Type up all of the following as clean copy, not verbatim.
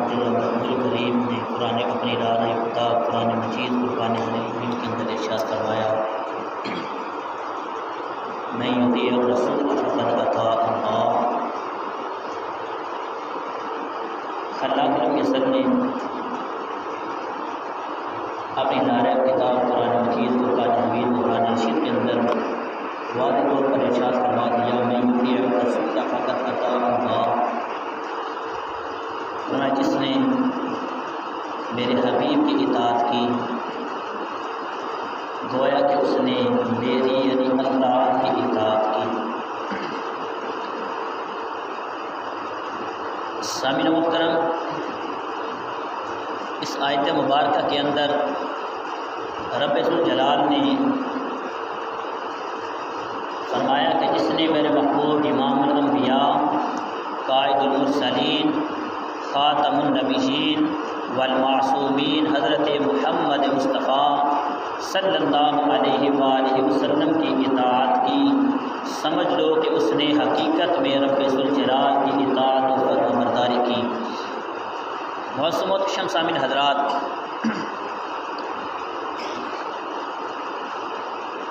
رسول کریم نے قرآن اپنی راہ کتاب قرآن مجید فرقان حمید کے اندر ارشاد فرمایا، من یطیع الرسول فقد اطاع اللہ۔ اللہ کے رسول نے اپنی نعرہ کتاب قرآن مجید فرقان حمید قرآن رشید کے اندر واضح طور پر ارشاد فرما دیا، من یطیع الرسول فقد اطاع اللہ۔ جس نے میرے حبیب کی اطاعت کی گویا کہ اس نے میری یعنی اللہ کی اطاعت کی۔ سامعین محترم، اس آیت مبارکہ کے اندر رب ذوالجلال نے فرمایا کہ جس نے میرے محبوب امام الانبیاء قائد المرسلین خاتم النبیین والمعصومین حضرت محمد مصطفیٰ صلی اللہ علیہ وآلہ وسلم کی اطاعت کی، سمجھ لو کہ اس نے حقیقت میں رب ذوالجلال کی اطاعت و فرمانبرداری کی۔ معزز محترم سامعین حضرات،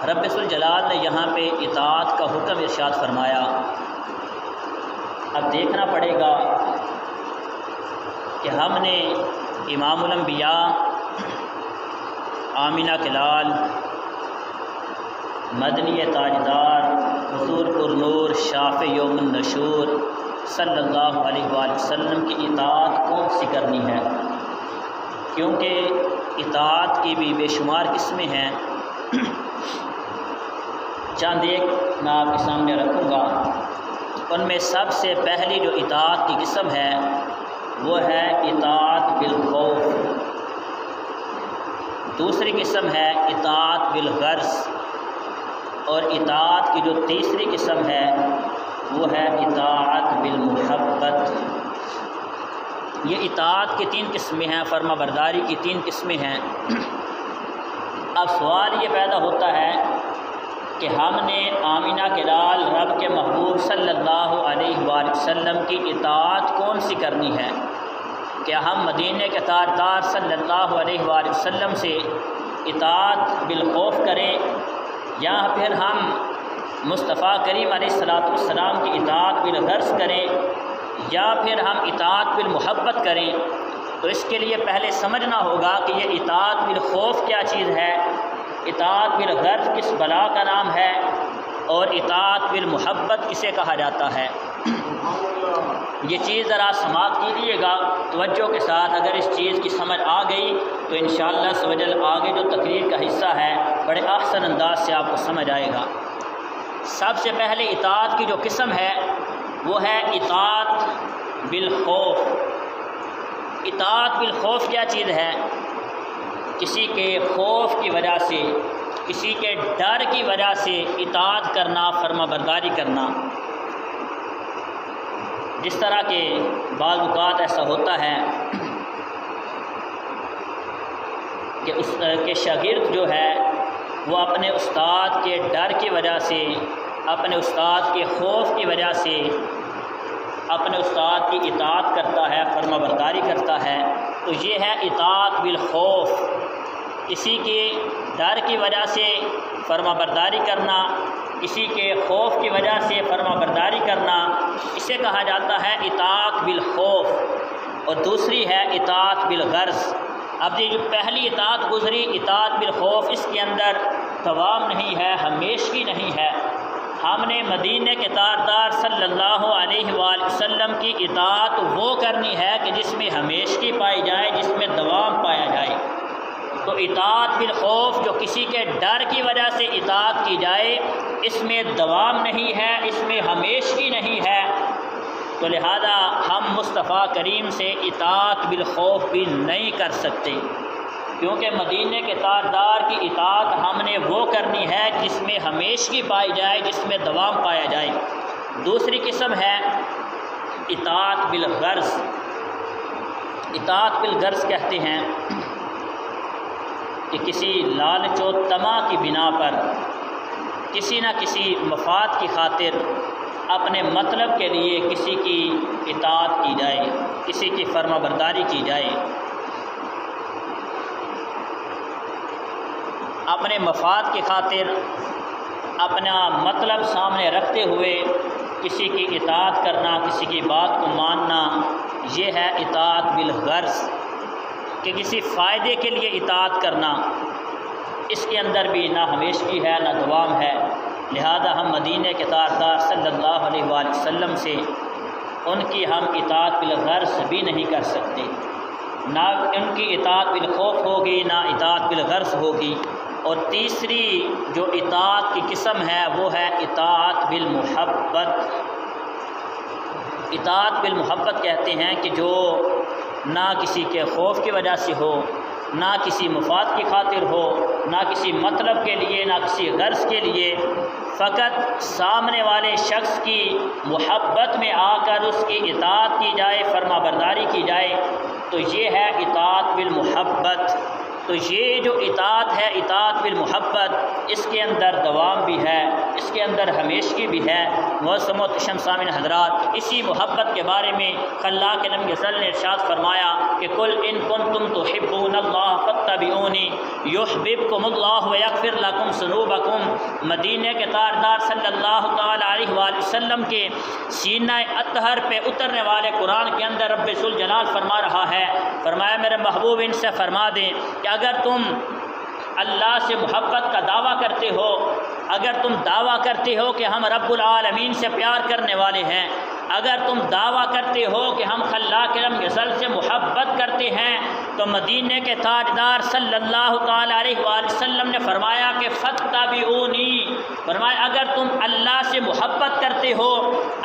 رب ذوالجلال نے یہاں پہ اطاعت کا حکم ارشاد فرمایا۔ اب دیکھنا پڑے گا کہ ہم نے امام الانبیاء آمینہ کے لال مدنی تاجدار حضور پرنور شافع یوم النشور صلی اللہ علیہ وآلہ وسلم کی اطاعت کون سی کرنی ہے، کیونکہ اطاعت کی بھی بے شمار قسمیں ہیں۔ چند ایک میں آپ کے سامنے رکھوں گا، ان میں سب سے پہلی جو اطاعت کی قسم ہے وہ ہے اطاعت بالخوف، دوسری قسم ہے اطاعت بالغرض، اور اطاعت کی جو تیسری قسم ہے وہ ہے اطاعت بالمحبت۔ یہ اطاعت کی تین قسمیں ہیں، فرما برداری کی تین قسمیں ہیں۔ اب سوال یہ پیدا ہوتا ہے کہ ہم نے آمینہ کے لال رب کے محبوب صلی اللہ علیہ وآلہ وسلم کی اطاعت کون سی کرنی ہے؟ کیا ہم مدینے کے تاجدار صلی اللہ علیہ وآلہ وسلم سے اطاعت بالخوف کریں، یا پھر ہم مصطفیٰ کریم علیہ السلام کی اطاعت بالغرض کریں، یا پھر ہم اطاعت بالمحبت کریں؟ تو اس کے لیے پہلے سمجھنا ہوگا کہ یہ اطاعت بالخوف کیا چیز ہے، اطاعت بالغرض کس بلا کا نام ہے، اور اطاعت بالمحبت کسے کہا جاتا ہے۔ یہ چیز ذرا سماعت کیجیے گا توجہ کے ساتھ، اگر اس چیز کی سمجھ آ گئی تو انشاءاللہ سوجل آگے جو تقریر کا حصہ ہے بڑے احسن انداز سے آپ کو سمجھ آئے گا۔ سب سے پہلے اطاعت کی جو قسم ہے وہ ہے اطاعت بالخوف۔ اطاعت بالخوف کیا چیز ہے؟ کسی کے خوف کی وجہ سے، کسی کے ڈر کی وجہ سے اطاعت کرنا، فرما برداری کرنا۔ جس طرح کہ بعض اوقات ایسا ہوتا ہے کہ شاگرد جو ہے وہ اپنے استاد کے ڈر کی وجہ سے، اپنے استاد کے خوف کی وجہ سے اپنے استاد کی اطاعت کرتا ہے، فرما برداری کرتا ہے، تو یہ ہے اطاعت بالخوف۔ کسی کے ڈر کی وجہ سے فرما برداری کرنا، کسی کے خوف کی وجہ سے فرما برداری کرنا، اسے کہا جاتا ہے اطاعت بالخوف۔ اور دوسری ہے اطاعت بالغرض۔ اب یہ جو پہلی اطاعت گزری اطاعت بالخوف، اس کے اندر دوام نہیں ہے، ہمیشگی نہیں ہے۔ ہم نے مدینے کے تاجدار صلی اللہ علیہ وآلہ وسلم کی اطاعت وہ کرنی ہے کہ جس میں ہمیشگی پائی جائے، جس میں دوام پایا جائے۔ تو اطاعت بالخوف جو کسی کے ڈر کی وجہ سے اطاعت کی جائے، اس میں دوام نہیں ہے، اس میں ہمیشگی نہیں ہے، تو لہذا ہم مصطفیٰ کریم سے اطاعت بالخوف بھی نہیں کر سکتے، کیونکہ مدینے کے تاجدار کی اطاعت ہم نے وہ کرنی ہے جس میں ہمیشگی پائی جائے، جس میں دوام پایا جائے۔ دوسری قسم ہے اطاعت بالغرض۔ اطاعت بالغرض کہتے ہیں کہ کسی لالچ و طمع کی بنا پر، کسی نہ کسی مفاد کی خاطر اپنے مطلب کے لیے کسی کی اطاعت کی جائے، کسی کی فرما برداری کی جائے، اپنے مفاد کی خاطر اپنا مطلب سامنے رکھتے ہوئے کسی کی اطاعت کرنا، کسی کی بات کو ماننا، یہ ہے اطاعت بالغرض، کہ کسی فائدے کے لیے اطاعت کرنا۔ اس کے اندر بھی نہ ہمیشگی ہے نہ دوام ہے، لہذا ہم مدینہ کے تاجدار صلی اللہ علیہ وآلہ وسلم سے ان کی ہم اطاعت بالغرض بھی نہیں کر سکتے، نہ ان کی اطاعت بالخوف ہوگی نہ اطاعت بالغرض ہوگی۔ اور تیسری جو اطاعت کی قسم ہے وہ ہے اطاعت بالمحبت۔ اطاعت بالمحبت کہتے ہیں کہ جو نہ کسی کے خوف کی وجہ سے ہو، نہ کسی مفاد کی خاطر ہو، نہ کسی مطلب کے لیے، نہ کسی غرض کے لیے، فقط سامنے والے شخص کی محبت میں آ کر اس کی اطاعت کی جائے، فرما برداری کی جائے، تو یہ ہے اطاعت بالمحبت۔ تو یہ جو اطاعت ہے اطاعت بالمحبت، اس کے اندر دوام بھی ہے، اس کے اندر ہمیشگی بھی ہے۔ معزز محترم سامعین حضرات، اسی محبت کے بارے میں اللہ کے نبی صلی اللہ علیہ وسلم نے ارشاد فرمایا کہ قل ان کنتم تحبون اللہ فاتبعونی یحببکم اللہ ویغفر لکم ذنوبکم۔ مدینہ کے تاجدار صلی اللہ تعالی علیہ وآلہ وسلم کے سینہ اطہر پہ اترنے والے قرآن کے اندر رب ذوالجلال فرما رہا ہے، فرمایا میرے محبوب ان سے فرما دیں کہ اگر تم اللہ سے محبت کا دعویٰ کرتے ہو، اگر تم دعویٰ کرتے ہو کہ ہم رب العالمین سے پیار کرنے والے ہیں، اگر تم دعویٰ کرتے ہو کہ ہم خلاق کرم غزل سے محبت کرتے ہیں، تو مدینہ کے تاجدار صلی اللہ تعالی علیہ وآلہ وسلم نے فرمایا کہ فاتبعونی، فرمایا اگر تم اللہ سے محبت کرتے ہو،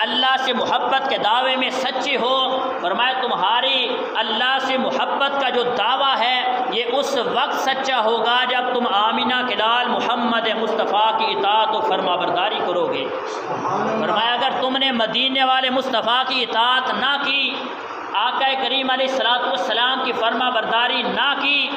اللہ سے محبت کے دعوے میں سچے ہو، فرمایا تمہاری اللہ سے محبت کا جو دعویٰ ہے یہ اس وقت سچا ہوگا جب تم آمینہ کے لال محمد مصطفیٰ کی اطاعت و فرما برداری کرو گے۔ فرمایا اگر تم نے مدینے والے مصطفیٰ کی اطاعت نہ کی، آقا کریم علیہ الصلوۃ والسلام کی فرما برداری نہ کی،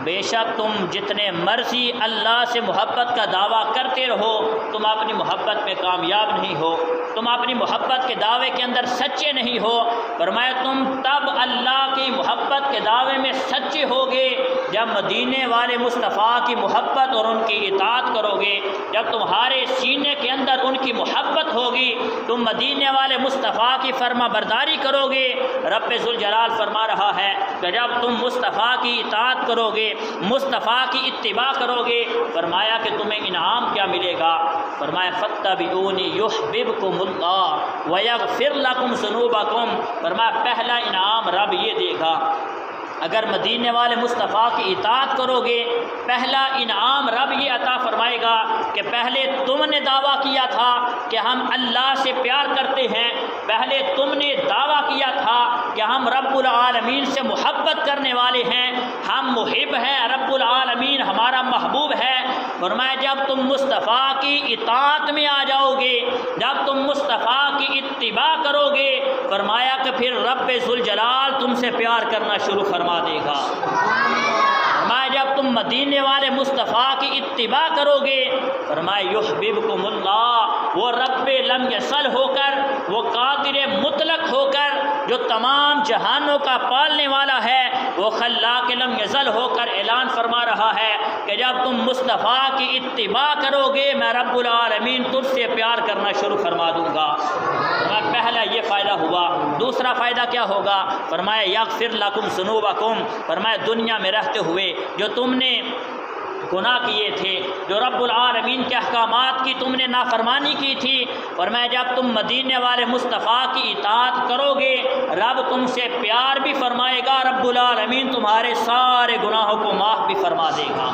بے شک تم جتنے مرضی اللہ سے محبت کا دعویٰ کرتے رہو، تم اپنی محبت میں کامیاب نہیں ہو، تم اپنی محبت کے دعوے کے اندر سچے نہیں ہو۔ فرمایا تم تب اللہ کی محبت کے دعوے میں سچے ہوگے جب مدینے والے مصطفیٰ کی محبت اور ان کی اطاعت کرو گے، جب تمہارے سینے کے اندر ان کی محبت ہوگی، تم مدینے والے مصطفیٰ کی فرما برداری کرو گے۔ رب ذوالجلال فرما رہا ہے کہ جب تم مصطفیٰ کی اطاعت کرو گے، مصطفیٰ کی اتباع کرو گے، فرمایا کہ تمہیں انعام کیا ملے گا؟ فرمایا فاتبعونی یحببکم اللہ ویغفر لکم ذنوبکم۔ فرمایا پہلا انعام رب یہ دے گا، اگر مدینے والے مصطفیٰ کی اطاعت کرو گے، پہلا انعام رب یہ عطا فرمائے گا کہ پہلے تم نے دعویٰ کیا تھا کہ ہم اللہ سے پیار کرتے ہیں، پہلے تم نے دعویٰ کیا تھا کہ ہم رب العالمین سے محبت کرنے والے ہیں، ہم محب ہیں، رب العالمین ہمارا محبوب ہے۔ فرمایا جب تم مصطفیٰ کی اطاعت میں آ جاؤ گے، جب تم مصطفیٰ کی اتباع کرو گے، فرمایا کہ پھر رب ذوالجلال تم سے پیار کرنا شروع فرما دے گا۔ فرمایا جب تم مدینے والے مصطفیٰ کی اتباع کرو گے، فرمایا یحببکم اللہ، وہ رب لم یزل ہو کر، وہ قادر مطلق ہو کر، جو تمام جہانوں کا پالنے والا ہے، وہ خلاق لم یزل ہو کر اعلان فرما رہا ہے کہ جب تم مصطفیٰ کی اتباع کرو گے، میں رب العالمین تجھ سے پیار کرنا شروع فرما دوں گا۔ پہلا یہ فائدہ ہوا۔ دوسرا فائدہ کیا ہوگا؟ فرمایا یغفر لکم ذنوبکم، فرمایا دنیا میں رہتے ہوئے جو تم نے گناہ کیے تھے، جو رب العالمین کے احکامات کی تم نے نافرمانی کی تھی، فرمایا جب تم مدینے والے مصطفیٰ کی اطاعت کرو گے، رب تم سے پیار بھی فرمائے گا، رب العالمین تمہارے سارے گناہوں کو معاف بھی فرما دے گا۔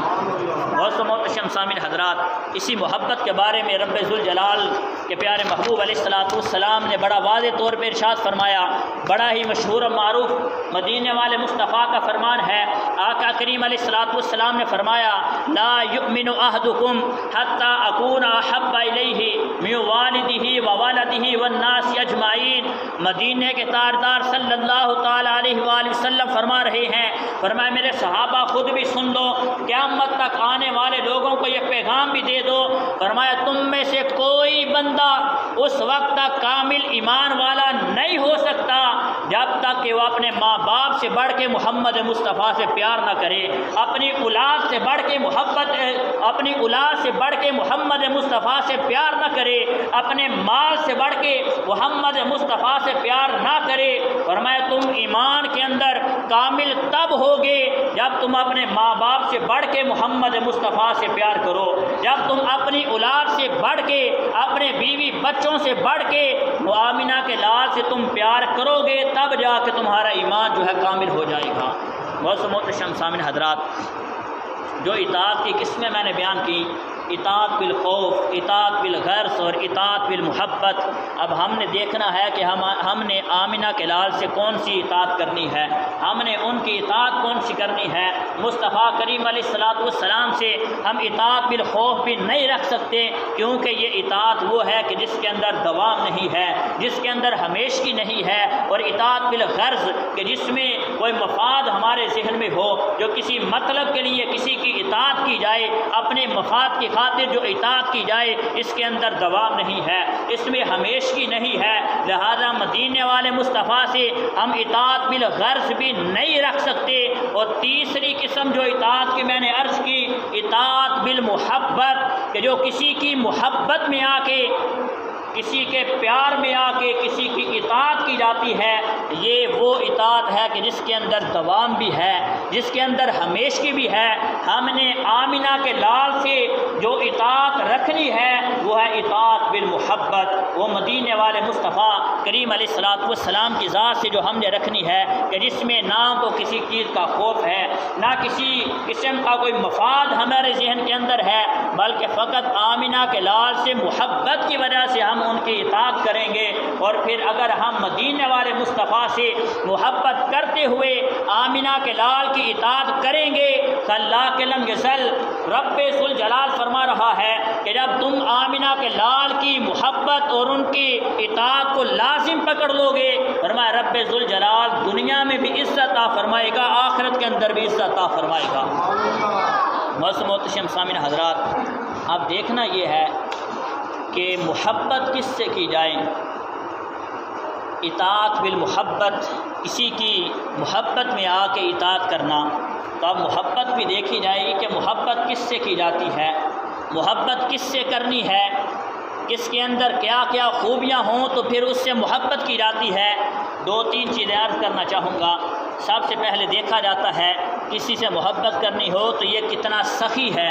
بہت محترم سامعین حضرات، اسی محبت کے بارے میں رب ذوالجلال کے پیارے محبوب علیہ الصلوۃ والسلام نے بڑا واضح طور پہ ارشاد فرمایا، بڑا ہی مشہور و معروف مدینے والے مصطفیٰ کا فرمان ہے۔ آقا کریم علیہ الصلوۃ والسلام نے فرمایا لا یؤمن احدکم حتی اکون احب الیہ من والدہ وولدہ والناس اجمعین۔ مدینے کے تاجدار صلی اللہ تعالی علیہ وآلہ وسلم فرما رہے ہیں، فرمایا میرے صحابہ خود بھی سن لو، قیامت تک آنے والے لوگوں کو یہ پیغام بھی دے دو، فرمایا تم میں سے کوئی بندہ اس وقت تک کامل ایمان والا نہیں ہو سکتا جب تک کہ وہ اپنے ماں باپ سے بڑھ کے محمد مصطفیٰ سے پیار نہ کرے، اپنی اولاد سے بڑھ کے محمد مصطفیٰ سے پیار نہ کرے، اپنے مال سے بڑھ کے محمد مصطفیٰ سے پیار نہ کرے۔ فرمایا تم ایمان کے اندر کامل تب ہوگے جب تم اپنے ماں باپ سے بڑھ کے محمد مصطفیٰ سے پیار کرو، جب تم اپنی اولاد سے بڑھ کے، اپنے بیوی بچوں سے بڑھ کے آمینہ کے لال سے تم پیار کرو گے، تب جا کے تمہارا ایمان جو ہے کامل ہو جائے گا۔ بہت محترم سامعین حضرات، جو اطاعت کی قسمیں میں نے بیان کی، اطاعت بالخوف، اطاعت بالغرض اور اطاعت بالمحبت، اب ہم نے دیکھنا ہے کہ ہم نے آمینہ کے لال سے کون سی اطاعت کرنی ہے، ہم نے ان کی اطاعت کون سی کرنی ہے۔ مصطفیٰ کریم علیہ الصلوۃ والسلام سے ہم اطاعت بالخوف بھی نہیں رکھ سکتے، کیونکہ یہ اطاعت وہ ہے کہ جس کے اندر دوام نہیں ہے، جس کے اندر ہمیشگی نہیں ہے، اور اطاعت بالغرض کہ جس میں کوئی مفاد ہمارے ذہن میں ہو، جو کسی مطلب کے لیے کسی کی اطاعت کی جائے، اپنے مفاد کی خاطر جو اطاعت کی جائے، اس کے اندر دوام نہیں ہے، اس میں ہمیشگی نہیں ہے۔ لہذا مدینے والے مصطفیٰ سے ہم اطاعت بالغرض بھی نہیں رکھ سکتے۔ اور تیسری قسم جو اطاعت کی میں نے عرض کی، اطاعت بالمحبت کہ جو کسی کی محبت میں آ کے، کسی کے پیار میں آ کے کسی کی اطاعت کی جاتی ہے، یہ وہ اطاعت ہے کہ جس کے اندر دوام بھی ہے، جس کے اندر ہمیشگی بھی ہے۔ ہم نے آمینہ کے لال سے جو اطاعت رکھنی ہے وہ ہے اطاعت بالمحبت، وہ مدینے والے مصطفیٰ کریم علیہ الصلوۃ والسلام کی ذات سے جو ہم نے رکھنی ہے، کہ جس میں نہ تو کسی چیز کا خوف ہے، نہ کسی قسم کا کوئی مفاد ہمارے ذہن کے اندر ہے، بلکہ فقط آمینہ کے لال سے محبت کی وجہ سے ہم ان کی اطاعت کریں گے۔ اور پھر اگر ہم مدینے والے مصطفیٰ سے محبت کرتے ہوئے آمینہ کے لال کی اطاعت کریں گے، اللہ کے لم یزل، رب ذوالجلال فرما رہا ہے کہ جب تم آمینہ کے لال کی محبت اور ان کی اطاعت کو لازم پکڑ لو گے، فرمایا رب ذوالجلال دنیا میں بھی عزت عطا فرمائے گا، آخرت کے اندر بھی عزت عطا فرمائے گا۔ محترم سامعین حضرات، اب دیکھنا یہ ہے کہ محبت کس سے کی جائے، اطاعت بالمحبت، کسی کی محبت میں آ کے اطاعت کرنا، تو اب محبت بھی دیکھی جائے گی کہ محبت کس سے کی جاتی ہے، محبت کس سے کرنی ہے، کس کے اندر کیا کیا خوبیاں ہوں تو پھر اس سے محبت کی جاتی ہے۔ دو تین چیزیں عرض کرنا چاہوں گا۔ سب سے پہلے دیکھا جاتا ہے کسی سے محبت کرنی ہو تو یہ کتنا سخی ہے،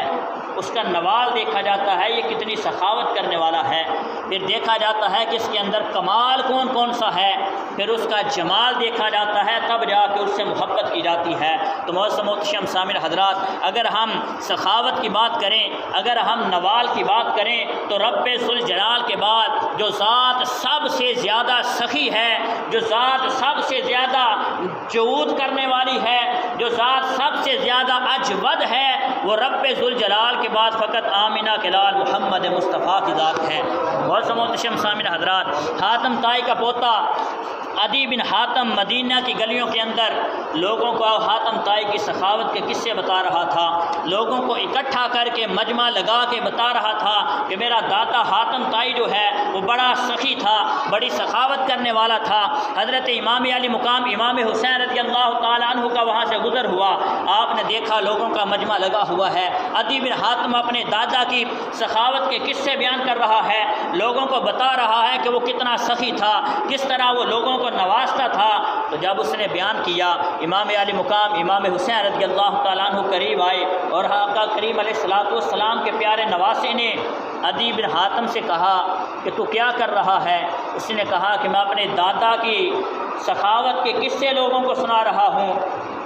اس کا نوال دیکھا جاتا ہے، یہ کتنی سخاوت کرنے والا ہے۔ پھر دیکھا جاتا ہے کہ اس کے اندر کمال کون کون سا ہے، پھر اس کا جمال دیکھا جاتا ہے، تب جا کے اس سے محبت کی جاتی ہے۔ تو محترم سامعین حضرات، اگر ہم سخاوت کی بات کریں، اگر ہم نوال کی بات کریں، تو رب ذوالجلال کے بعد جو ذات سب سے زیادہ سخی ہے، جو ذات سب سے زیادہ جود کرنے والی ہے، جو ذات سب سے زیادہ اجود ہے، وہ رب ذوالجلال کے بعد فقط آمینہ کے لال محمد مصطفیٰ کی ذات ہے۔ بہت محترم سامعین حضرات، حاتم طائی کا پوتا عدی بن حاتم مدینہ کی گلیوں کے اندر لوگوں کو حاتم طائی کی سخاوت کے قصے بتا رہا تھا، لوگوں کو اکٹھا کر کے مجمع لگا کے بتا رہا تھا کہ میرا دادا حاتم طائی جو ہے وہ بڑا سخی تھا، بڑی سخاوت کرنے والا تھا۔ حضرت امام علی مقام امام حسین رضی اللہ تعالیٰ عنہ کا وہاں سے گزر ہوا، آپ نے دیکھا لوگوں کا مجمع لگا ہوا ہے، عدی بن حاتم اپنے دادا کی سخاوت کے قصے بیان کر رہا ہے، لوگوں کو بتا رہا ہے کہ وہ کتنا سخی تھا، کس طرح وہ لوگوں کو نوازتا تھا۔ تو جب اس نے بیان کیا، امام علی مقام امام حسین رضی اللہ تعالیٰ عنہ قریب آئے، اور آقا کریم علیہ الصلوۃ والسلام کے پیارے نواسے نے عدی بن حاتم سے کہا کہ تو کیا کر رہا ہے؟ اس نے کہا کہ میں اپنے دادا کی سخاوت کے قصے لوگوں کو سنا رہا ہوں۔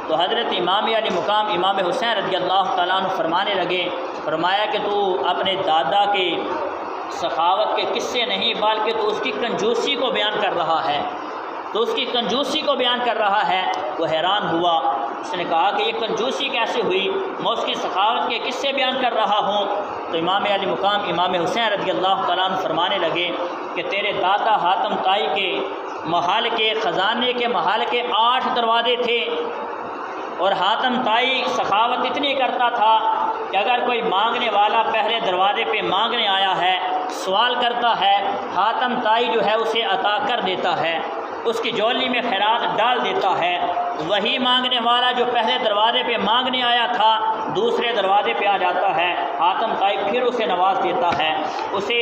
تو حضرت امام علی مقام امام حسین رضی اللہ تعالیٰ عنہ فرمانے لگے، فرمایا کہ تو اپنے دادا کے سخاوت کے قصے نہیں بلکہ تو اس کی کنجوسی کو بیان کر رہا ہے، تو اس کی کنجوسی کو بیان کر رہا ہے۔ وہ حیران ہوا، اس نے کہا کہ یہ کنجوسی کیسے ہوئی، میں اس کی سخاوت کے قصے بیان کر رہا ہوں۔ تو امام علی مقام امام حسین رضی اللہ تعالیٰ عنہ فرمانے لگے کہ تیرے دادا حاتم طائی کے محل کے خزانے کے محل کے 8 دروازے تھے، اور حاتم طائی سخاوت اتنی کرتا تھا کہ اگر کوئی مانگنے والا پہلے دروازے پہ مانگنے آیا ہے، سوال کرتا ہے، حاتم طائی جو ہے اسے عطا کر دیتا ہے، اس کی جولی میں خیرات ڈال دیتا ہے۔ وہی مانگنے والا جو پہلے دروازے پہ مانگنے آیا تھا دوسرے دروازے پہ آ جاتا ہے، حاتم طائی پھر اسے نواز دیتا ہے، اسے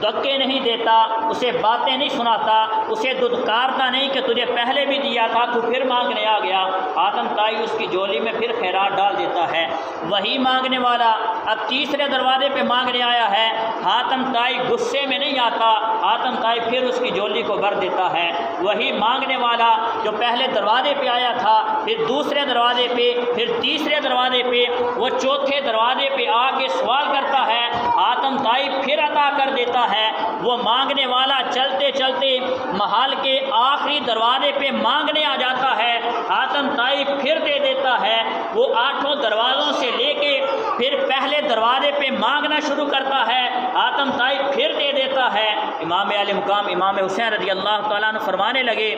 دھکے نہیں دیتا، اسے باتیں نہیں سناتا، اسے دھتکارتا نہیں کہ تجھے پہلے بھی دیا تھا تو پھر مانگنے آ گیا۔ حاتم طائی اس کی جولی میں پھر خیرات ڈال دیتا ہے۔ وہی مانگنے والا اب تیسرے دروازے پہ مانگنے آیا ہے، حاتم طائی غصے میں نہیں آتا، حاتم طائی پھر اس کی جولی کو بھر دیتا ہے۔ وہی مانگنے والا جو پہلے دروازے پہ آیا تھا پھر دوسرے دروازے پہ پھر تیسرے دروازے پہ وہ چوتھے دروازے پہ آ کے سوال کرتا ہے، حاتم طائی پھر عطا کر دیتا ہے۔ وہ مانگنے والا چلتے چلتے محل کے آخری دروازے پہ مانگنے آ جاتا ہے، حاتم طائی پھر دے دیتا ہے۔ وہ 8 دروازوں سے لے کے پھر پہلے دروازے پہ مانگنا شروع کرتا ہے، حاتم طائی پھر دے دیتا ہے۔ امام علی مقام امام حسین رضی اللہ تعالیٰ عنہ فرمانے لگے،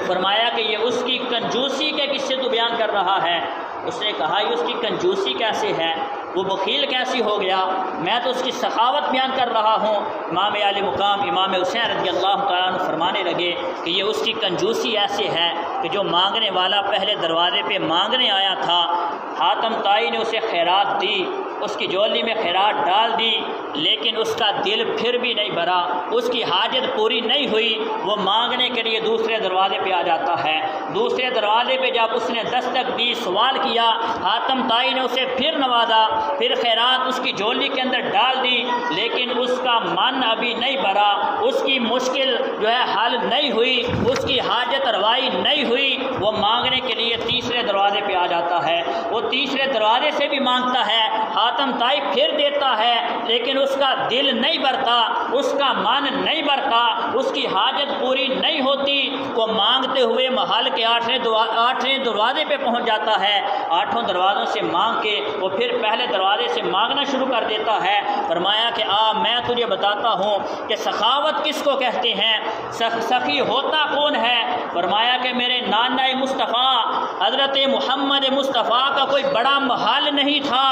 فرمایا کہ یہ اس کی کنجوسی کے قصے تو بیان کر رہا ہے۔ اس نے کہا یہ اس کی کنجوسی کیسے ہے، وہ بخیل کیسی ہو گیا، میں تو اس کی سخاوت بیان کر رہا ہوں۔ امام علی مقام امام حسین رضی اللہ تعالیٰ عنہ فرمانے لگے کہ یہ اس کی کنجوسی ایسے ہے کہ جو مانگنے والا پہلے دروازے پہ مانگنے آیا تھا، حاتم طائی نے اسے خیرات دی، اس کی جولی میں خیرات ڈال دی، لیکن اس کا دل پھر بھی نہیں بھرا، اس کی حاجت پوری نہیں ہوئی، وہ مانگنے کے لیے دوسرے دروازے پہ آ جاتا ہے۔ دوسرے دروازے پہ جب اس نے دستک دی، سوال کیا، حاتم طائی نے اسے پھر نوازا، پھر خیرات اس کی جولی کے اندر ڈال دی، لیکن اس کا من ابھی نہیں بھرا، اس کی مشکل جو ہے حل نہیں ہوئی، اس کی حاجت روائی نہیں ہوئی۔ وہ مانگنے کے لیے تیسرے دروازے پہ آ جاتا ہے، وہ تیسرے دروازے سے بھی مانگتا ہے، حاتم طائی پھر دیتا ہے، لیکن اس کا دل نہیں بھرتا، اس کا من نہیں بھرتا، اس کی حاجت پوری نہیں ہوتی۔ وہ مانگتے ہوئے محل کے 8ویں دروازے پہ پہنچ جاتا ہے، 8 دروازوں سے مانگ کے وہ پھر پہلے دروازے سے مانگنا شروع کر دیتا ہے۔ فرمایا کہ میں تجھے بتاتا ہوں کہ سخاوت کس کو کہتے ہیں، سخی ہوتا کون ہے۔ فرمایا کہ میرے نانا مصطفیٰ حضرت محمد مصطفیٰ کا کوئی بڑا محل نہیں تھا،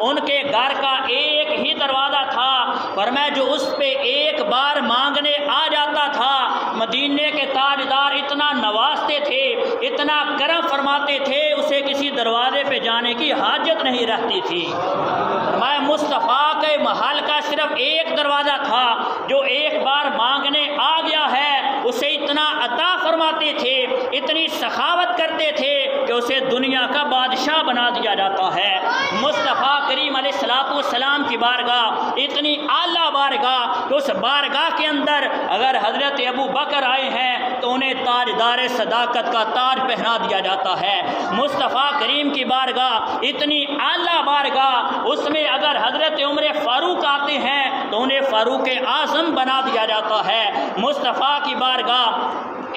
ان کے گھر کا ایک ہی دروازہ تھا، فرمایا جو اس پہ ایک بار مانگنے آ جاتا تھا مدینے کے تاجدار اتنا نوازتے تھے، اتنا کرم فرماتے تھے، اسے کسی دروازے پہ جانے کی حاجت نہیں رہتی تھی۔ فرمایا مصطفیٰ کے محل کا صرف ایک دروازہ تھا، جو ایک بار مانگنے آ گیا ہے اسے اتنا عطا فرماتے تھے، اتنی سخاوت کرتے تھے کہ اسے دنیا کا بادشاہ بنا دیا جاتا ہے۔ مصطفیٰ کریم علیہ السلام کی بارگاہ اتنی اعلیٰ بارگاہ کہ اس بارگاہ کے اندر اگر حضرت ابو بکر آئے ہیں تو انہیں تاجدار صداقت کا تاج پہنا دیا جاتا ہے۔ مصطفیٰ کریم کی بارگاہ اتنی اعلیٰ بارگاہ، اس میں اگر حضرت عمر فاروق آتے ہیں تو انہیں فاروق اعظم بنا دیا جاتا ہے۔ مصطفیٰ کی بارگاہ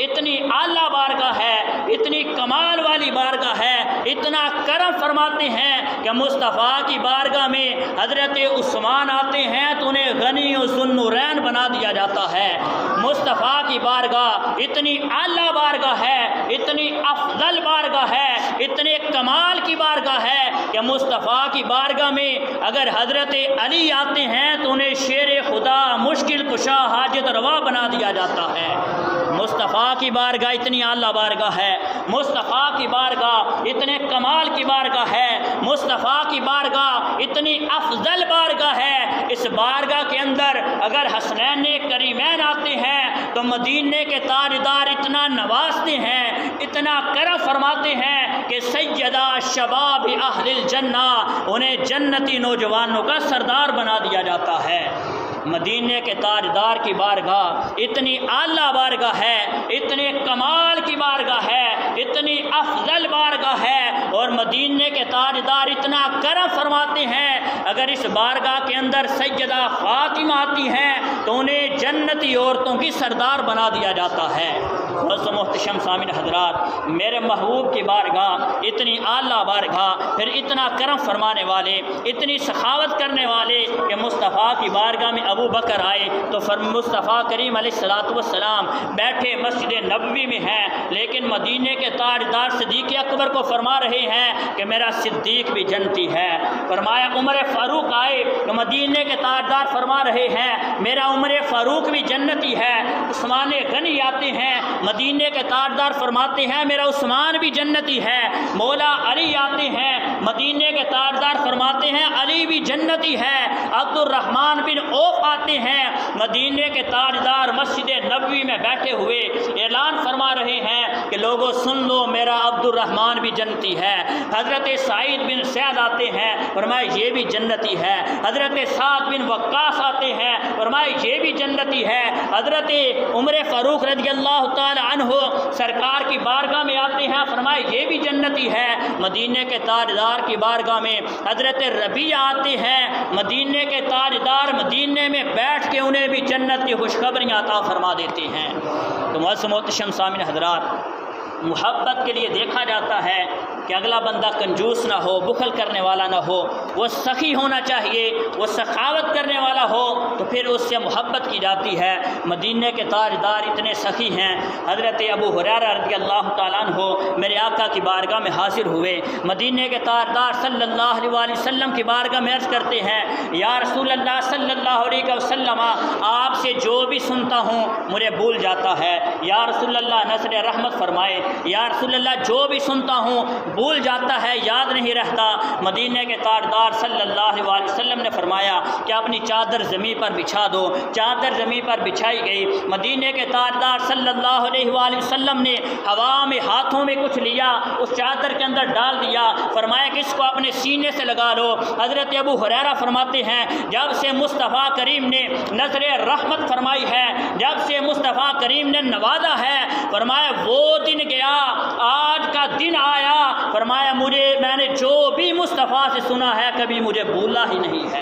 اتنی اعلیٰ بارگاہ ہے، اتنی کمال والی بارگاہ ہے، اتنا کرم فرماتے ہیں کہ مصطفیٰ کی بارگاہ میں حضرت عثمان آتے ہیں تو انہیں غنی و ذوالنورین بنا دیا جاتا ہے۔ مصطفیٰ کی بارگاہ اتنی اعلیٰ بارگاہ ہے، اتنی افضل بارگاہ ہے، اتنے کمال کی بارگاہ ہے کہ مصطفیٰ کی بارگاہ میں اگر حضرت علی آتے ہیں تو انہیں شیر خدا، مشکل کشا، حاجت روا بنا دیا جاتا ہے۔ مصطفیٰ کی بارگاہ اتنی اعلیٰ بارگاہ ہے، مصطفیٰ کی بارگاہ اتنے کمال کی بارگاہ ہے، مصطفیٰ کی بارگاہ اتنی افضل بارگاہ ہے۔ اس بارگاہ کے اندر اگر حسنین کریمین آتے ہیں تو مدینے کے تاجدار اتنا نوازتے ہیں، اتنا کرم فرماتے ہیں کہ سیدہ شباب اہل الجنہ، انہیں جنتی نوجوانوں کا سردار بنا دیا جاتا ہے۔ مدینے کے تاجدار کی بارگاہ اتنی اعلیٰ بارگاہ ہے، اتنے کمال کی بارگاہ ہے، اتنی افضل بارگاہ ہے، اور مدینے کے تاجدار اتنا کرم فرماتے ہیں اگر اس بارگاہ کے اندر سیدہ فاطمہ آتی ہیں تو انہیں جنتی عورتوں کی سردار بنا دیا جاتا ہے۔ محتشم سامعین حضرات، میرے محبوب کی بارگاہ اتنی اعلیٰ بارگاہ، پھر اتنا کرم فرمانے والے، اتنی سخاوت کرنے والے کہ مصطفیٰ کی بارگاہ میں ابو بکر آئے تو مصطفیٰ کریم علیہ السلام بیٹھے مسجد نبوی میں ہیں، لیکن مدینے کے تاجدار صدیق اکبر کو فرما رہے ہیں کہ میرا صدیق بھی جنتی ہے۔ فرمایا عمر فاروق آئے تو مدینے کے تاجدار فرما رہے ہیں میرا عمر فاروق بھی جنتی ہے۔ عثمان غنی آتے ہیں، مدینے کے تاجدار فرماتے ہیں میرا عثمان بھی جنتی ہے۔ مولا علی آتے ہیں، مدینے کے تاجدار فرماتے ہیں علی بھی جنتی ہے۔ عبد الرحمن بن عوف آتے ہیں، مدینے کے تاجدار مسجد نبوی میں بیٹھے ہوئے اعلان فرما رہے ہیں کہ لوگوں سن لو میرا عبد الرحمن بھی جنتی ہے۔ حضرت سعید بن سعد آتے ہیں، فرمایا یہ بھی جنتی ہے۔ حضرت سعد بن وقاص آتے ہیں، فرمایا یہ بھی جنتی ہے۔ حضرت عمر فاروق رضی اللہ تعالی عنہ سرکار کی بارگاہ میں آتے ہیں، فرمایا یہ بھی جنتی ہے۔ مدینے کے تاجدار کی بارگاہ میں حضرت ربیعہ آتے ہیں، مدینے کے تاجدار مدینے میں بیٹھ کے انہیں بھی جنت کی خوشخبریاں عطا فرما دیتے ہیں۔ تو محتشم سامعین حضرات، محبت کے لیے دیکھا جاتا ہے کہ اگلا بندہ کنجوس نہ ہو، بخل کرنے والا نہ ہو، وہ سخی ہونا چاہیے، وہ سخاوت کرنے والا ہو، تو پھر اس سے محبت کی جاتی ہے۔ مدینے کے تاجدار اتنے سخی ہیں، حضرت ابو ہریرہ رضی اللہ تعالیٰ عنہ میرے آقا کی بارگاہ میں حاضر ہوئے، مدینے کے تاجدار صلی اللہ علیہ وسلم کی بارگاہ میں عرض کرتے ہیں یا رسول اللہ صلی اللہ علیہ وسلم، آپ سے جو بھی سنتا ہوں مجھے بھول جاتا ہے۔ یا رسول اللہ نظر رحمت فرمائے، یا رسول اللہ جو بھی سنتا ہوں بھول جاتا ہے، یاد نہیں رہتا۔ مدینے کے تاجدار صلی اللہ علیہ وسلم نے فرمایا کہ اپنی چادر زمین پر بچھا دو۔ چادر زمین پر بچھائی گئی، مدینے کے تاجدار صلی اللہ علیہ وسلم نے ہوا میں ہاتھوں میں کچھ لیا، اس چادر کے اندر ڈال دیا، فرمایا کہ اس کو اپنے سینے سے لگا لو۔ حضرت ابو ہریرہ فرماتے ہیں جب سے مصطفیٰ کریم نے نظر رحمت فرمائی ہے، جب سے مصطفیٰ کریم نے نوازا ہے، فرمایا وہ دن گیا، آج کا دن آیا، فرمایا میں نے جو بھی مصطفیٰ سے سنا ہے کبھی مجھے بھولا ہی نہیں ہے،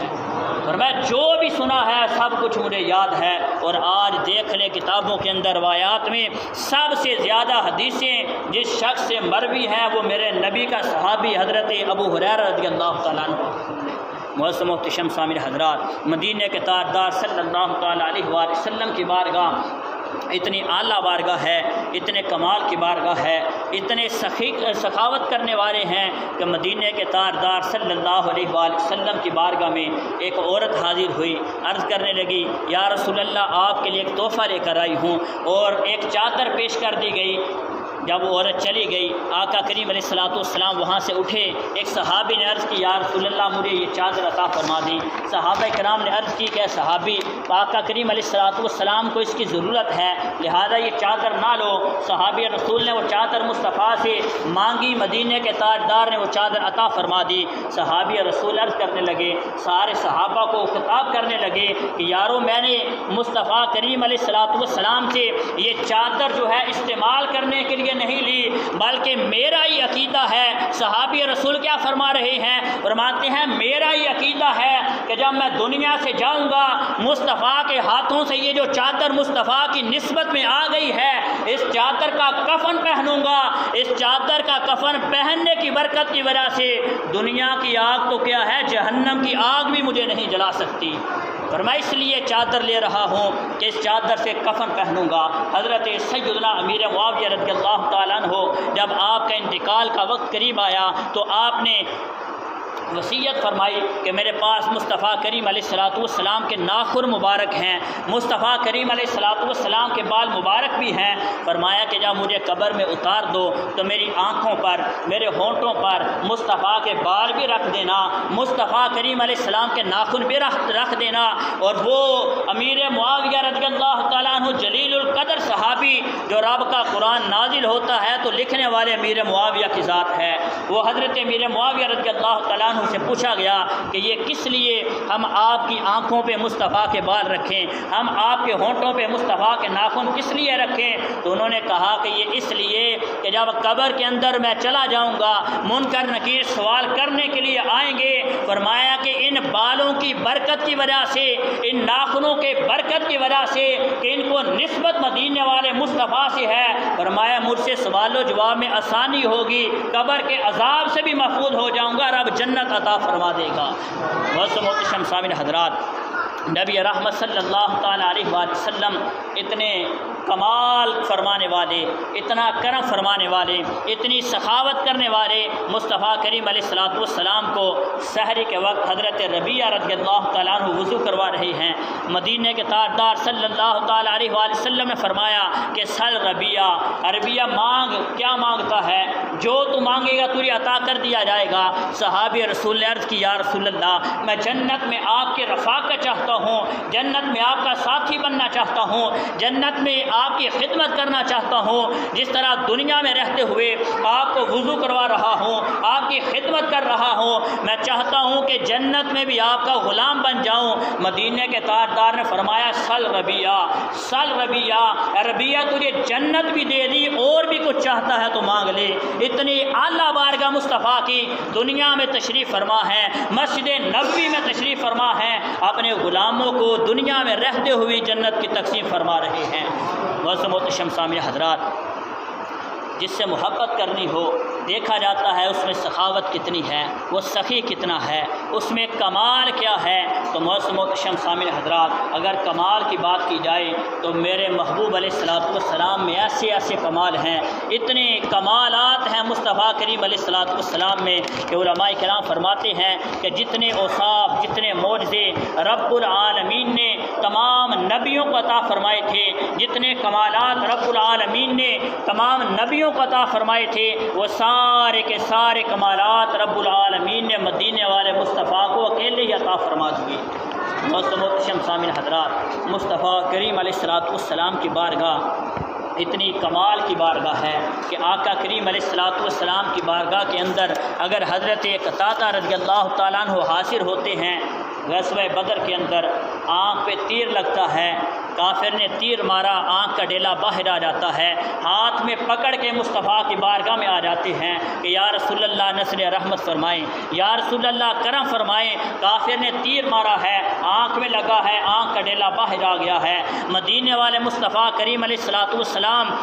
فرمایا جو بھی سنا ہے سب کچھ مجھے یاد ہے۔ اور آج دیکھ لیں کتابوں کے اندر روایات میں سب سے زیادہ حدیثیں جس شخص سے مروی ہیں وہ میرے نبی کا صحابی حضرت ابو ہریرہ رضی اللہ تعالیٰ عنہ۔ محتشم سامعین حضرات، مدینے کے تاجدار صلی اللہ تعالیٰ علیہ وسلم کی بارگاہ اتنی اعلیٰ بارگاہ ہے، اتنے کمال کی بارگاہ ہے، اتنے سخاوت کرنے والے ہیں کہ مدینے کے تاجدار صلی اللہ علیہ وسلم کی بارگاہ میں ایک عورت حاضر ہوئی، عرض کرنے لگی یا رسول اللہ آپ کے لیے ایک تحفہ لے کر آئی ہوں، اور ایک چادر پیش کر دی گئی۔ جب وہ عورت چلی گئی، آقا کریم علیہ السلام وہاں سے اٹھے، ایک صحابی نے عرض کی یا رسول اللہ مجھے یہ چادر عطا فرما دی۔ صحابہ کرام نے عرض کی کہ صحابی آقا کریم علیہ السلام کو اس کی ضرورت ہے، لہذا یہ چادر نہ لو۔ صحابی رسول نے وہ چادر مصطفیٰ سے مانگی، مدینے کے تاجدار نے وہ چادر عطا فرما دی۔ صحابی رسول عرض کرنے لگے، سارے صحابہ کو خطاب کرنے لگے کہ یارو میں نے مصطفیٰ کریم علیہ السلام سے یہ چادر جو ہے استعمال کرنے کے لیے نہیں لی، بلکہ میرا ہی عقیدہ ہے۔ صحابی رسول کیا فرما رہے ہیں؟ فرماتے ہیں میرا ہی عقیدہ ہے کہ جب میں دنیا سے جاؤں گا مصطفیٰ کے ہاتھوں سے یہ جو چادر مصطفیٰ کی نسبت میں آ گئی ہے، اس چادر کا کفن پہنوں گا، اس چادر کا کفن پہننے کی برکت کی وجہ سے دنیا کی آگ تو کیا ہے، جہنم کی آگ بھی مجھے نہیں جلا سکتی، اور میں اس لیے چادر لے رہا ہوں کہ اس چادر سے کفن پہنوں گا۔ حضرت سیدنا امیر معاویہ رضی اللہ تعالیٰ عنہ جب آپ کا انتقال کا وقت قریب آیا تو آپ نے وصیت فرمائی کہ میرے پاس مصطفیٰ کریم علیہ السلام کے ناخن مبارک ہیں، مصطفیٰ کریم علیہ السلام کے بال مبارک بھی ہیں، فرمایا کہ جب مجھے قبر میں اتار دو تو میری آنکھوں پر، میرے ہونٹوں پر مصطفیٰ کے بال بھی رکھ دینا، مصطفیٰ کریم علیہ السلام کے ناخن بھی رکھ دینا۔ اور وہ امیر معاویہ رضی اللہ تعالیٰ عنہ جلیل القدر صحابی جو رب کا قرآن نازل ہوتا ہے تو لکھنے والے امیر معاویہ کی ذات ہے، وہ حضرت امیر معاویہ رضی اللہ تعالیٰ عنہ عنہ سے پوچھا گیا کہ یہ کس لیے ہم آپ کی آنکھوں پہ مصطفیٰ کے بال رکھیں، ہم آپ کے ہونٹوں پہ مصطفیٰ کے ناخن کس لیے رکھیں؟ تو انہوں نے کہا کہ یہ اس لیے کہ جب قبر کے اندر میں چلا جاؤں گا، منکر نکیر سوال کرنے کے لیے آئیں گے، فرمایا کہ ان بالوں کی برکت کی وجہ سے، ان ناخنوں کے برکت کی وجہ سے کہ ان کو نسبت مدینے والے مصطفیٰ سے ہے، فرمایا مجھ سے سوال و جواب میں آسانی ہوگی، قبر کے عذاب سے بھی محفوظ ہو جاؤں گا، رب جنت عطا فرما دے گا۔ محترم سامعین حضرات، نبی رحمت صلی اللہ تعالیٰ علیہ وآلہ وسلم اتنے کمال فرمانے والے، اتنا کرم فرمانے والے، اتنی سخاوت کرنے والے مصطفیٰ کریم علیہ الصلوۃ والسلام کو سحری کے وقت حضرت ربیعہ رضی اللہ تعالیٰ عنہ وضو کروا رہے ہیں۔ مدینے کے تاجدار صلی اللہ تعالیٰ علیہ وآلہ وسلم نے فرمایا کہ سل ربیعہ، ربیعہ مانگ، کیا مانگتا ہے؟ جو تو مانگے گا تجھے عطا کر دیا جائے گا۔ صحابی رسول نے عرض کی یا رسول اللہ، میں جنت میں آپ کے رفاقت چاہتا ہوں، جنت میں آپ کا ساتھی بننا چاہتا ہوں، جنت میں آپ کی خدمت کرنا چاہتا ہوں، جس طرح دنیا میں رہتے ہوئے آپ کو وضو کروا رہا ہوں، آپ کی خدمت کر رہا ہوں، میں چاہتا ہوں کہ جنت میں بھی آپ کا غلام بن جاؤں۔ مدینے کے تاجدار نے فرمایا سل ربیعہ، سل ربیعہ، ربیعہ تجھے جنت بھی دے دی اور بھی کچھ چاہتا ہے تو مانگ لے۔ اتنی اعلیٰ بارگاہ مصطفیٰ کی دنیا میں تشریف فرما ہے، مسجد نبوی میں تشریف فرما ہے، اپنے غلاموں کو دنیا میں رہتے ہوئے جنت کی تقسیم فرما رہے ہیں۔ محترم سامعین حضرات، جس سے محبت کرنی ہو دیکھا جاتا ہے اس میں سخاوت کتنی ہے، وہ سخی کتنا ہے، اس میں کمال کیا ہے۔ تو محترم سامعین حضرات، اگر کمال کی بات کی جائے تو میرے محبوب علیہ الصلوۃ والسلام میں ایسے ایسے کمال ہیں، اتنے کمالات ہیں مصطفیٰ کریم علیہ الصلوۃ والسلام میں کہ علماء کرام فرماتے ہیں کہ جتنے اوصاف، جتنے معجزے رب العالمین نے تمام نبیوں کو عطا فرمائے تھے، جتنے کمالات رب العالمین نے تمام نبیوں کو عطا فرمائے تھے، وہ سارے کے سارے کمالات رب العالمین نے مدینے والے مصطفیٰ کو اکیلے ہی عطا فرما دیے۔ محترم سامعین حضرات، مصطفیٰ کریم علیہ الصلوۃ والسلام کی بارگاہ اتنی کمال کی بارگاہ ہے کہ آقا کریم علیہ الصلوۃ والسلام کی بارگاہ کے اندر اگر حضرت قتادہ رضی اللہ تعالیٰ عنہ حاضر ہوتے ہیں، غزوہ بدر کے اندر آنکھ پہ تیر لگتا ہے، کافر نے تیر مارا، آنکھ کا ڈیلا باہر آ جاتا ہے، ہاتھ میں پکڑ کے مصطفیٰ کی بارگاہ میں آ جاتے ہیں کہ یا رسول اللہ نصر رحمت فرمائیں، یا رسول اللہ کرم فرمائیں، کافر نے تیر مارا ہے، آنکھ میں لگا ہے، آنکھ کا ڈیلا باہر آ گیا ہے۔ مدینے والے مصطفیٰ کریم علیہ الصلوۃ والسلام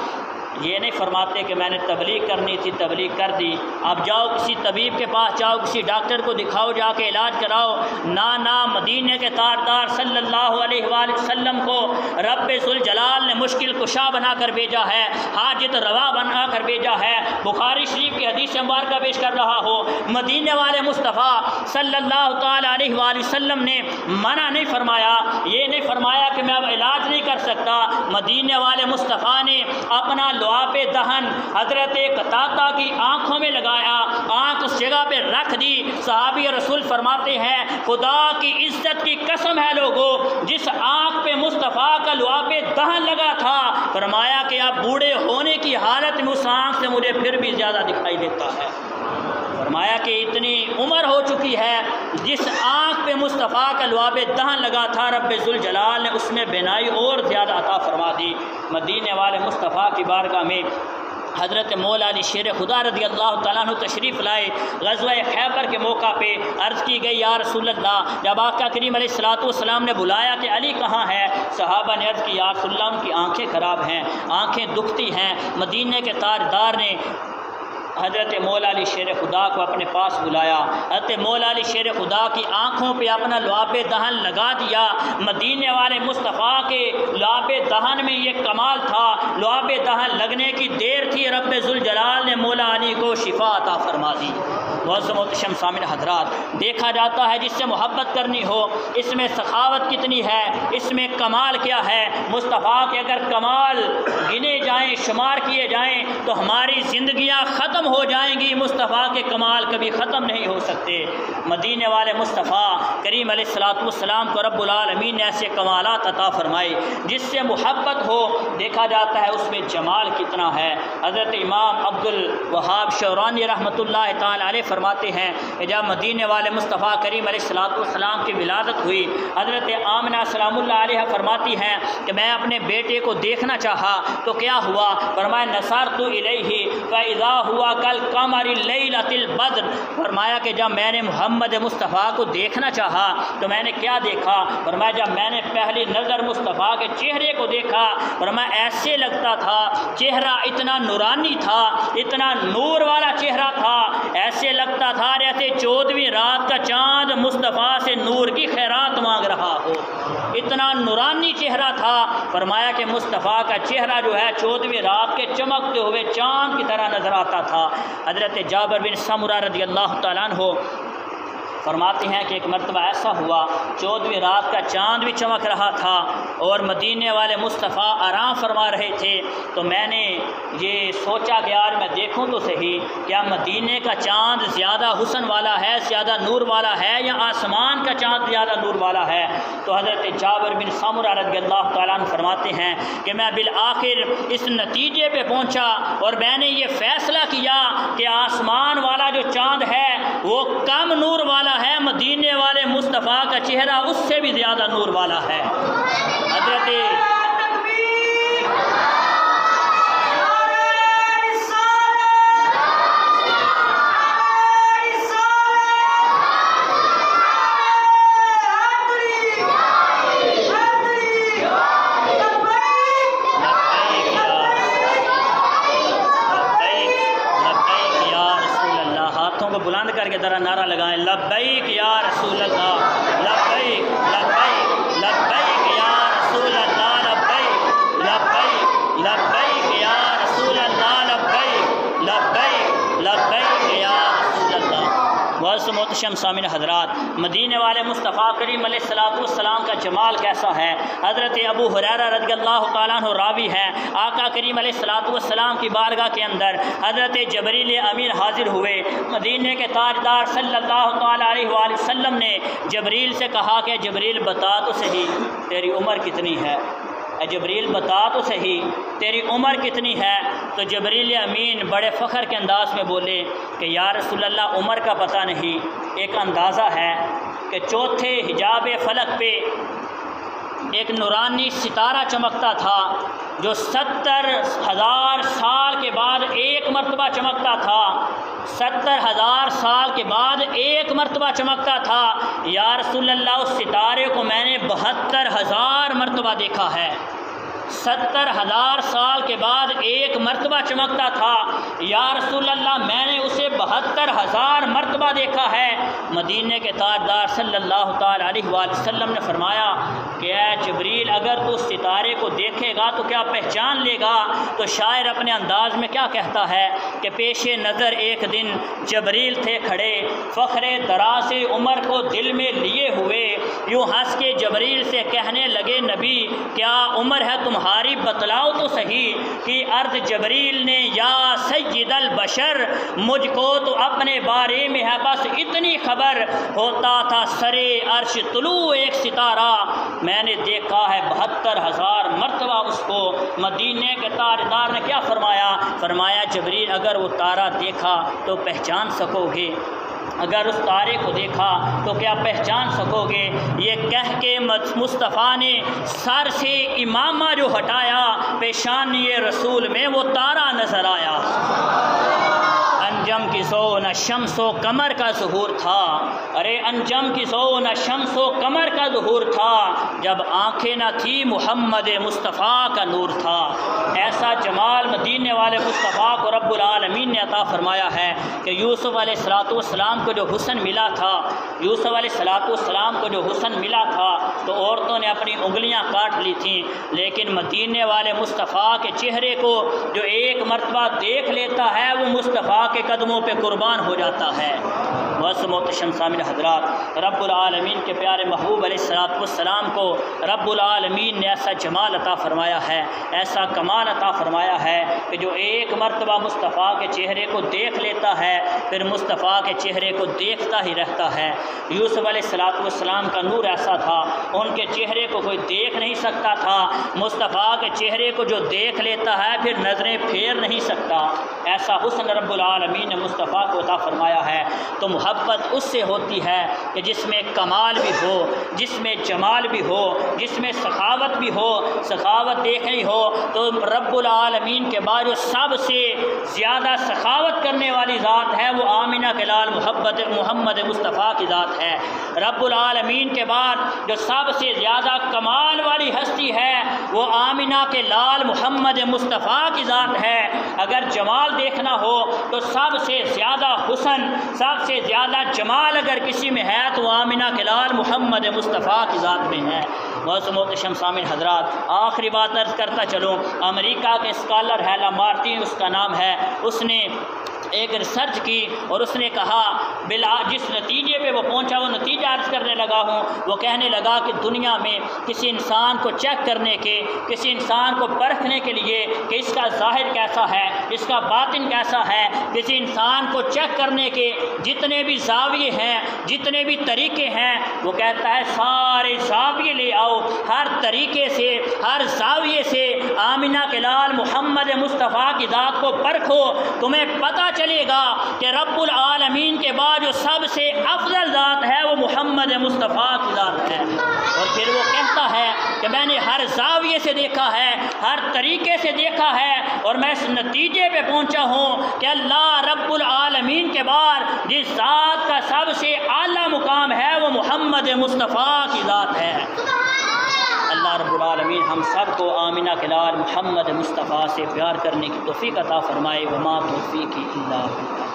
یہ نہیں فرماتے کہ میں نے تبلیغ کرنی تھی تبلیغ کر دی، اب جاؤ کسی طبیب کے پاس جاؤ، کسی ڈاکٹر کو دکھاؤ، جا کے علاج کراؤ۔ نہ مدینے کے تاجدار صلی اللہ علیہ وآلہ وسلم کو رب ذوالجلال نے مشکل کشا بنا کر بھیجا ہے، حاجت روا بنا کر بھیجا ہے۔ بخاری شریف کی حدیث مبارکہ پیش کر رہا ہو، مدینے والے مصطفیٰ صلی اللہ تعالیٰ علیہ وآلہ وسلم نے منع نہیں فرمایا، یہ نہیں فرمایا کہ میں اب علاج نہیں کر سکتا۔ مدینے والے مصطفیٰ نے اپنا لعاب دہن حضرت قتادہ کی آنکھوں میں لگایا، آنکھ اس جگہ پہ رکھ دی۔ صحابی رسول فرماتے ہیں خدا کی عزت کی قسم ہے لوگوں، جس آنکھ پہ مصطفیٰ کا لعاب دہن لگا تھا، فرمایا کہ اب بوڑھے ہونے کی حالت میں اس آنکھ سے مجھے پھر بھی زیادہ دکھائی دیتا ہے۔ فرمایا کہ اتنی عمر ہو چکی ہے، جس آنکھ پہ مصطفیٰ کا لعاب دہن لگا تھا رب ذوالجلال نے اس میں بینائی اور زیادہ عطا فرما دی۔ مدینے والے مصطفیٰ کی بارگاہ میں حضرت مولا علی شیر خدا رضی اللہ تعالیٰ عنہ تشریف لائے۔ غزوہ خیبر کے موقع پہ عرض کی گئی یا رسول اللہ، جب آقا کریم علیہ الصلوۃ والسلام نے بلایا کہ علی کہاں ہے، صحابہ نے عرض کی یا رسول اللہ ان کی آنکھیں خراب ہیں، آنکھیں دکھتی ہیں۔ مدینے کے تاجدار نے حضرت مولا علی شیر خدا کو اپنے پاس بلایا، حضرت مولا علی شیر خدا کی آنکھوں پہ اپنا لعاب دہن لگا دیا۔ مدینے والے مصطفیٰ کے لعاب دہن میں یہ کمال تھا، لعاب دہن لگنے کی دیر تھی، رب ذوالجلال نے مولا علی کو شفا عطا فرما دی۔ محترم سامعین حضرات، دیکھا جاتا ہے جس سے محبت کرنی ہو اس میں سخاوت کتنی ہے، اس میں کمال کیا ہے۔ مصطفیٰ کے اگر کمال گنے جائیں، شمار کیے جائیں تو ہماری زندگیاں ختم ہو جائیں گی، مصطفیٰ کے کمال کبھی ختم نہیں ہو سکتے۔ مدینے والے مصطفیٰ کریم علیہ الصلوۃ والسلام کو رب العالمین نے ایسے کمالات عطا فرمائے جس سے محبت ہو دیکھا جاتا ہے اس میں جمال کتنا ہے۔ حضرت امام عبد الوہاب شعرانی رحمۃ اللہ تعالی علیہ فرماتے ہیں کہ جب مدینے والے مصطفیٰ کریم علیہ السلام کی ولادت ہوئی، حضرت آمنہ سلام اللہ علیہ فرماتی ہیں کہ میں اپنے بیٹے کو دیکھنا چاہا تو کیا ہوا؟ فرمایا نصرت الیہ فاذا ہوا کالقمر لیلۃ البدر، فرمایا کہ جب میں نے محمد مصطفیٰ کو دیکھنا چاہا تو میں نے کیا دیکھا؟ فرمایا جب میں نے پہلی نظر مصطفیٰ کے چہرے کو دیکھا، فرمایا ایسے لگتا تھا چہرہ اتنا نورانی تھا، اتنا نور والا چہرہ تھا، ایسے لگتا تھا جیسے 14ویں رات کا چاند مصطفیٰ سے نور کی خیرات مانگ رہا ہو، اتنا نورانی چہرہ تھا۔ فرمایا کہ مصطفیٰ کا چہرہ جو ہے 14ویں رات کے چمکتے ہوئے چاند کی طرح نظر آتا تھا۔ حضرت جابر بن سمرہ رضی اللہ تعالیٰ عنہ فرماتے ہیں کہ ایک مرتبہ ایسا ہوا 14ویں رات کا چاند بھی چمک رہا تھا اور مدینے والے مصطفیٰ آرام فرما رہے تھے، تو میں نے یہ سوچا کہ یار میں دیکھوں تو صحیح کیا مدینے کا چاند زیادہ حسن والا ہے، زیادہ نور والا ہے، یا آسمان کا چاند زیادہ نور والا ہے؟ تو حضرت جابر بن سمرہ رضی اللہ تعالیٰ عنہ فرماتے ہیں کہ میں بالآخر اس نتیجے پہ پہنچا اور میں نے یہ فیصلہ کیا کہ آسمان والا جو چاند ہے وہ کم نور والا ہے، مدینے والے مصطفیٰ کا چہرہ اس سے بھی زیادہ نور والا ہے۔ حضرت بلند کر کے ذرا نعرہ لگائیں، لبیک یا رسول اللہ، لبیک لبیک لبیک یا رسول اللہ، لبیک لبیک لبیک یا رسول اللہ، لبیک لبیک لبیک یا رسول اللہ۔ بہت محتشم سامعین حضرات، مدینے والے مصطفیٰ کریم علیہ السلام کا جمال کیسا ہے؟ حضرت ابو ہریرہ رضی اللہ تعالیٰ عنہ راوی ہے، آقا کریم علیہ السلام کی بارگاہ کے اندر حضرت جبریل امین حاضر ہوئے۔ مدینے کے تاجدار صلی اللہ تعالیٰ علیہ وآلہ وسلم نے جبریل سے کہا کہ جبریل بتا تو صحیح تیری عمر کتنی ہے، اے جبریل بتا تو صحیح تیری عمر کتنی ہے؟ تو جبریل امین بڑے فخر کے انداز میں بولے کہ یا رسول اللہ عمر کا پتہ نہیں، ایک اندازہ ہے کہ چوتھے حجاب فلک پہ ایک نورانی ستارہ چمکتا تھا جو 70,000 سال کے بعد ایک مرتبہ چمکتا تھا، 70,000 سال کے بعد ایک مرتبہ چمکتا تھا۔ یا رسول اللہ اس ستارے کو میں نے 72,000 مرتبہ دیکھا ہے، 70,000 سال کے بعد ایک مرتبہ چمکتا تھا۔ یا رسول اللہ میں نے اسے 72,000 مرتبہ دیکھا ہے۔ مدینے کے تاجدار صلی اللہ تعالیٰ علیہ وآلہ وسلم نے فرمایا کہ اے جبریل اگر تو اس ستارے کو دیکھے گا تو کیا پہچان لے گا؟ تو شاعر اپنے انداز میں کیا کہتا ہے کہ پیش نظر ایک دن جبریل تھے کھڑے، فخر دراز عمر کو دل میں لیے ہوئے، یوں ہنس کے جبریل سے کہنے لگے نبی کیا عمر ہے تمہاری بتلاؤ تو صحیح، کہ عرض جبریل نے یا سید البشر مجھ کو تو اپنے بارے میں ہے بس اتنی خبر، ہوتا تھا سرے عرش طلوع ایک ستارہ، میں نے دیکھا ہے 72,000 مرتبہ اس کو۔ مدینے کے تاجدار نے کیا فرمایا؟ فرمایا جبریل اگر وہ تارہ دیکھا تو پہچان سکو گے، اگر اس تارے کو دیکھا تو کیا پہچان سکو گے؟ یہ کہہ کے مصطفیٰ نے سر سے امامہ جو ہٹایا، پیشانی رسول میں وہ تارہ نظر آیا۔ انجم کی سو نہ شمس و قمر کا ظہور تھا، ارے انجم کی سو نہ شمس و قمر کا ظہور تھا، جب آنکھیں نہ تھی محمد مصطفیٰ کا نور تھا۔ ایسا جمال مدینے والے مصطفیٰ کو رب العالمین نے عطا فرمایا ہے کہ یوسف علیہ السلام کو جو حسن ملا تھا، یوسف علیہ السلام کو جو حسن ملا تھا تو عورتوں نے اپنی انگلیاں کاٹ لی تھیں، لیکن مدینے والے مصطفیٰ کے چہرے کو جو ایک مرتبہ دیکھ لیتا ہے وہ مصطفیٰ کے قدموں پہ قربان ہو جاتا ہے۔ بس محتشم سامعین حضرات، رب العالمین کے پیارے محبوب علیہ السلام کو رب العالمین نے ایسا جمال عطا فرمایا ہے، ایسا کمال عطا فرمایا ہے کہ جو ایک مرتبہ مصطفیٰ کے چہرے کو دیکھ لیتا ہے پھر مصطفیٰ کے چہرے کو دیکھتا ہی رہتا ہے۔ یوسف علیہ السلام کا نور ایسا تھا ان کے چہرے کو کوئی دیکھ نہیں سکتا تھا، مصطفیٰ کے چہرے کو جو دیکھ لیتا ہے پھر نظریں پھیر نہیں سکتا۔ ایسا حسن رب العالمین العالمین نے مصطفیٰ کو عطا فرمایا ہے، تو محبت اس سے ہوتی ہے کہ جس میں کمال بھی ہو، جس میں جمال بھی ہو، جس میں سخاوت بھی ہو۔ سخاوت دیکھنی ہو تو رب العالمین کے بعد جو سب سے زیادہ سخاوت کرنے والی ذات ہے وہ آمنہ کے لال محمد مصطفیٰ کی ذات ہے۔ رب العالمین کے بعد جو سب سے زیادہ کمال والی ہستی ہے وہ آمنہ کے لال محمد مصطفیٰ کی ذات ہے۔ اگر جمال دیکھنا ہو تو سب سے زیادہ حسن، سب سے زیادہ جمال اگر کسی میں ہے تو آمنہ کے لال محمد مصطفیٰ کی ذات میں ہے۔ محترم سامعین حضرات، آخری بات عرض کرتا چلوں، امریکہ کے اسکالر ہے لامارٹین اس کا نام ہے، اس نے ایک ریسرچ کی اور اس نے کہا جس نتیجے پہ وہ پہنچا وہ نتیجہ عرض کرنے لگا ہوں، وہ کہنے لگا کہ دنیا میں کسی انسان کو چیک کرنے کے، کسی انسان کو پرکھنے کے لیے کہ اس کا ظاہر کیسا ہے، اس کا باطن کیسا ہے، کسی انسان کو چیک کرنے کے جتنے بھی زاویے ہیں، جتنے بھی طریقے ہیں، وہ کہتا ہے سارے زاویے لے آؤ، ہر طریقے سے، ہر زاویے سے آمنہ کے لال محمد مصطفیٰ کی ذات کو پرکھو، تمہیں پتہ چلے گا کہ رب العالمین کے بعد جو سب سے افضل ذات ہے وہ محمد مصطفیٰ کی ذات ہے۔ اور پھر وہ کہتا ہے کہ میں نے ہر زاویے سے دیکھا ہے، ہر طریقے سے دیکھا ہے، اور میں اس نتیجے پہ پہنچا ہوں کہ اللہ رب العالمین کے بعد جس ذات کا سب سے اعلیٰ مقام ہے وہ محمد مصطفیٰ کی ذات ہے۔ اللہ رب العالمین ہم سب کو آمنہ کے لال محمد مصطفیٰ سے پیار کرنے کی توفیق عطا فرمائے۔ وما توفیقی الا باللہ۔